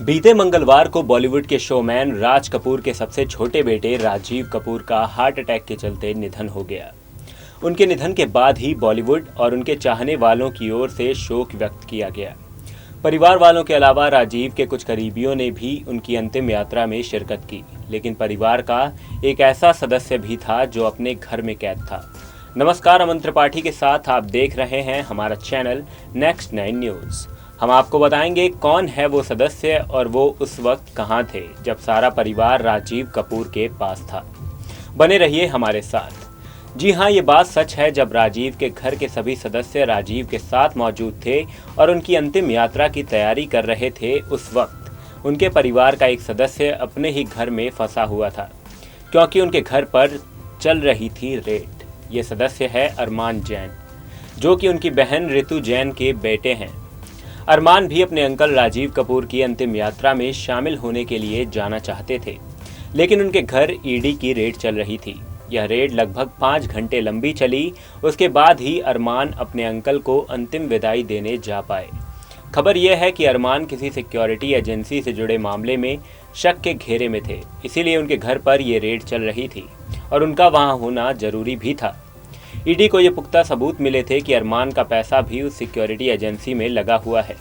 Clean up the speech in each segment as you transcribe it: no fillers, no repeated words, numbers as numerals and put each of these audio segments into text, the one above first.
बीते मंगलवार को बॉलीवुड के शोमैन राज कपूर के सबसे छोटे बेटे राजीव कपूर का हार्ट अटैक के चलते निधन हो गया। उनके निधन के बाद ही बॉलीवुड और उनके चाहने वालों की ओर से शोक व्यक्त किया गया। परिवार वालों के अलावा राजीव के कुछ करीबियों ने भी उनकी अंतिम यात्रा में शिरकत की, लेकिन परिवार का एक ऐसा सदस्य भी था जो अपने घर में कैद था। नमस्कार, अमन त्रिपाठी के साथ आप देख रहे हैं हमारा चैनल नेक्स्ट 9 न्यूज़। हम आपको बताएंगे कौन है वो सदस्य और वो उस वक्त कहां थे जब सारा परिवार राजीव कपूर के पास था। बने रहिए हमारे साथ। जी हां, ये बात सच है। जब राजीव के घर के सभी सदस्य राजीव के साथ मौजूद थे और उनकी अंतिम यात्रा की तैयारी कर रहे थे, उस वक्त उनके परिवार का एक सदस्य अपने ही घर में फंसा हुआ था, क्योंकि उनके घर पर चल रही थी रेड। ये सदस्य है अरमान जैन, जो कि उनकी बहन ऋतु जैन के बेटे हैं। अरमान भी अपने अंकल राजीव कपूर की अंतिम यात्रा में शामिल होने के लिए जाना चाहते थे, लेकिन उनके घर ईडी की रेड चल रही थी। यह रेड लगभग 5 घंटे लंबी चली। उसके बाद ही अरमान अपने अंकल को अंतिम विदाई देने जा पाए। खबर यह है कि अरमान किसी सिक्योरिटी एजेंसी से जुड़े मामले में शक के घेरे में थे, इसीलिए उनके घर पर यह रेड चल रही थी और उनका वहां होना जरूरी भी था। ईडी को ये पुख्ता सबूत मिले थे कि अरमान का पैसा भी उस सिक्योरिटी एजेंसी में लगा हुआ है।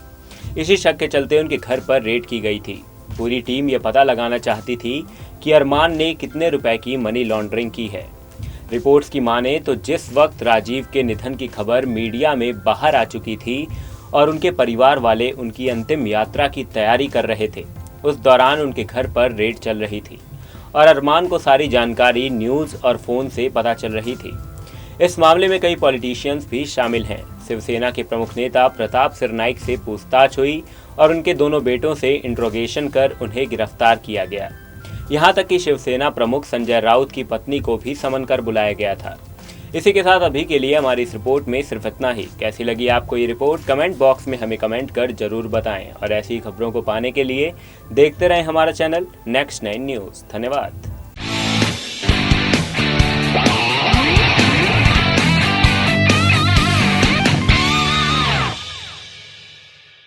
इसी शक के चलते उनके घर पर रेड की गई थी। पूरी टीम ये पता लगाना चाहती थी कि अरमान ने कितने रुपए की मनी लॉन्ड्रिंग की है। रिपोर्ट्स की माने तो जिस वक्त राजीव के निधन की खबर मीडिया में बाहर आ चुकी थी और उनके परिवार वाले उनकी अंतिम यात्रा की तैयारी कर रहे थे, उस दौरान उनके घर पर रेड चल रही थी और अरमान को सारी जानकारी न्यूज़ और फ़ोन से पता चल रही थी। इस मामले में कई पॉलिटिशियंस भी शामिल हैं। शिवसेना के प्रमुख नेता प्रताप सरनाइक से पूछताछ हुई और उनके दोनों बेटों से इंट्रोगेशन कर उन्हें गिरफ्तार किया गया। यहां तक कि शिवसेना प्रमुख संजय राउत की पत्नी को भी समन कर बुलाया गया था। इसी के साथ अभी के लिए हमारी इस रिपोर्ट में सिर्फ इतना ही। कैसी लगी आपको ये रिपोर्ट, कमेंट बॉक्स में हमें कमेंट कर जरूर बताएं और ऐसी खबरों को पाने के लिए देखते रहें हमारा चैनल नेक्स्ट 9 न्यूज़। धन्यवाद।